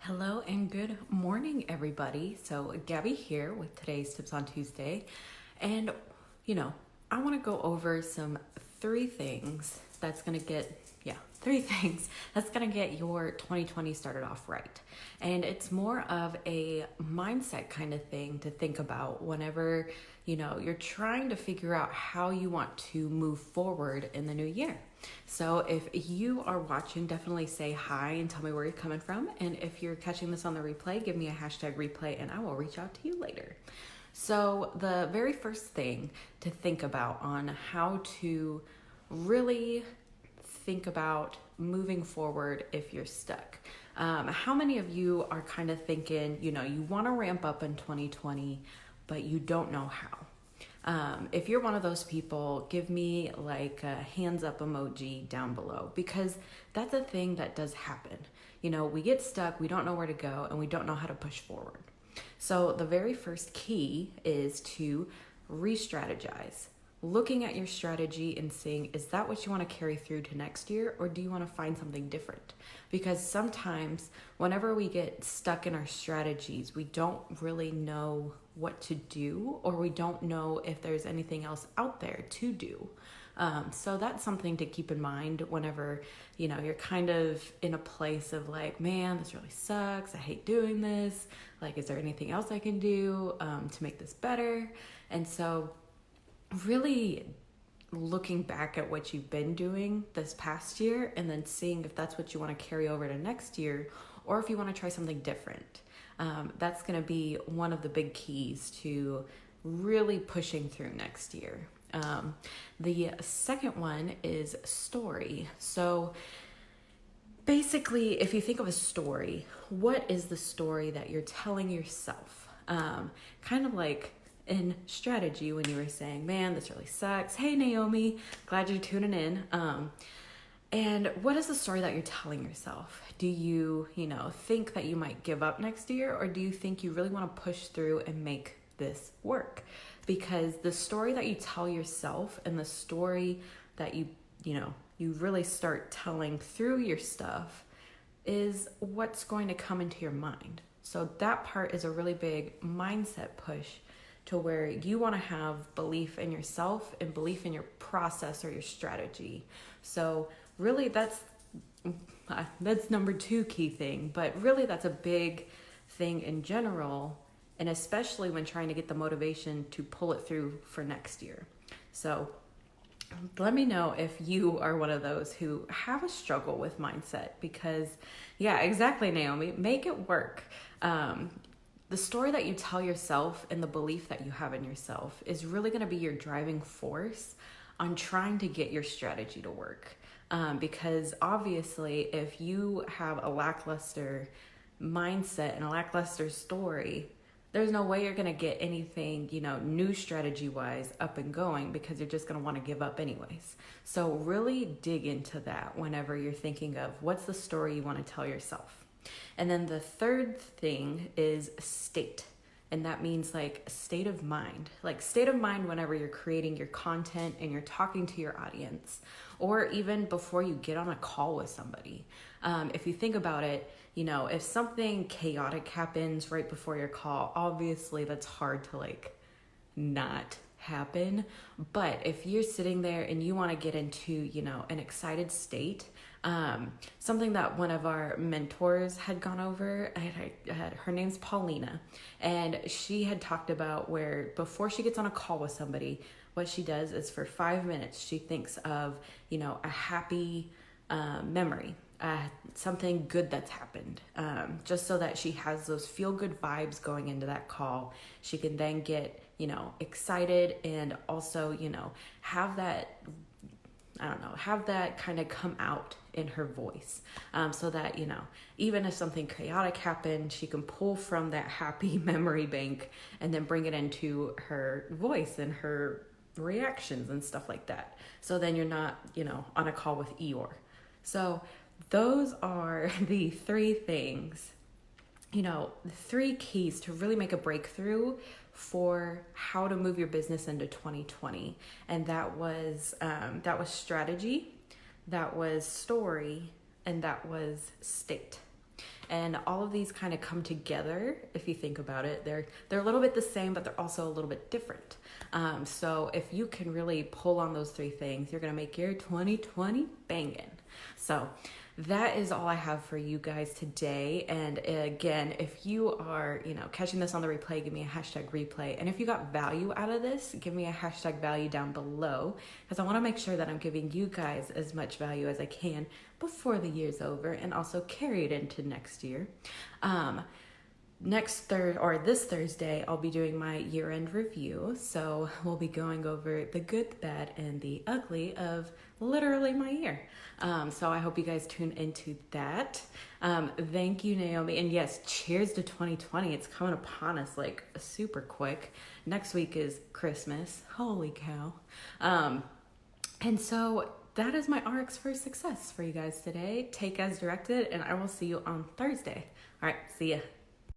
Hello and good morning, everybody. So, Gabby here with today's Tips on Tuesday. And, I want to go over three things that's going to get, three things that's going to get your 2020 started off right. And it's more of a mindset kind of thing to think about whenever, you're trying to figure out how you want to move forward in the new year. So if you are watching, definitely say hi and tell me where you're coming from. And if you're catching this on the replay, give me a hashtag replay and I will reach out to you later. So the very first thing to think about on how to really think about moving forward if you're stuck. How many of you are kind of thinking, you want to ramp up in 2020, but you don't know how? If you're one of those people, give me like a hands up emoji down below, because that's a thing that does happen. We get stuck, we don't know where to go, and we don't know how to push forward. So the very first key is to re-strategize. Looking at your strategy and seeing, is that what you want to carry through to next year, or do you want to find something different? Because sometimes whenever we get stuck in our strategies, we don't really know what to do, or we don't know if there's anything else out there to do. So that's something to keep in mind whenever, you're kind of in a place of like, man, this really sucks. I hate doing this. Like, is there anything else I can do to make this better? And so really looking back at what you've been doing this past year and then seeing if that's what you want to carry over to next year, or if you want to try something different. That's going to be one of the big keys to really pushing through next year. The second one is story. So basically, if you think of a story, what is the story that you're telling yourself? Kind of like in strategy when you were saying, man, this really sucks. Hey, Naomi, glad you're tuning in. And what is the story that you're telling yourself? Do you, think that you might give up next year, or do you think you really want to push through and make this work? Because the story that you tell yourself and the story that you really start telling through your stuff is what's going to come into your mind. So that part is a really big mindset push to where you want to have belief in yourself and belief in your process or your strategy. So really that's number two key thing, but really that's a big thing in general, and especially when trying to get the motivation to pull it through for next year. So let me know if you are one of those who have a struggle with mindset, because yeah, exactly, Naomi, make it work. The story that you tell yourself and the belief that you have in yourself is really going to be your driving force on trying to get your strategy to work. Because obviously, if you have a lackluster mindset and a lackluster story, there's no way you're going to get anything, new strategy-wise up and going, because you're just going to want to give up anyways. So really dig into that whenever you're thinking of what's the story you want to tell yourself. And then the third thing is state. And that means like state of mind. Like state of mind whenever you're creating your content and you're talking to your audience, or even before you get on a call with somebody. If you think about it, if something chaotic happens right before your call, obviously that's hard to not happen. But if you're sitting there and you want to get into, an excited state, something that one of our mentors had gone over, her name's Paulina, and she had talked about where before she gets on a call with somebody, what she does is for 5 minutes, she thinks of, a happy memory, something good that's happened, just so that she has those feel-good vibes going into that call. She can then get, excited, and also, have that kind of come out in her voice, so that, even if something chaotic happened, she can pull from that happy memory bank and then bring it into her voice and her reactions and stuff like that. So then you're not, on a call with Eeyore. So those are the three things, the three keys to really make a breakthrough for how to move your business into 2020. And that was strategy, that was story, and that was state. And all of these kind of come together. If you think about it, they're a little bit the same, but they're also a little bit different. So if you can really pull on those three things, you're going to make your 2020 bangin'. So that is all I have for you guys today. And again, if you are, catching this on the replay, give me a hashtag replay. And if you got value out of this, give me a hashtag value down below, because I want to make sure that I'm giving you guys as much value as I can before the year's over and also carry it into next year. This Thursday, I'll be doing my year-end review. So we'll be going over the good, the bad, and the ugly of literally my year. So I hope you guys tune into that. Thank you, Naomi. And yes, cheers to 2020. It's coming upon us like super quick. Next week is Christmas. Holy cow. And so that is my RX for success for you guys today. Take as directed, and I will see you on Thursday. All right, see ya.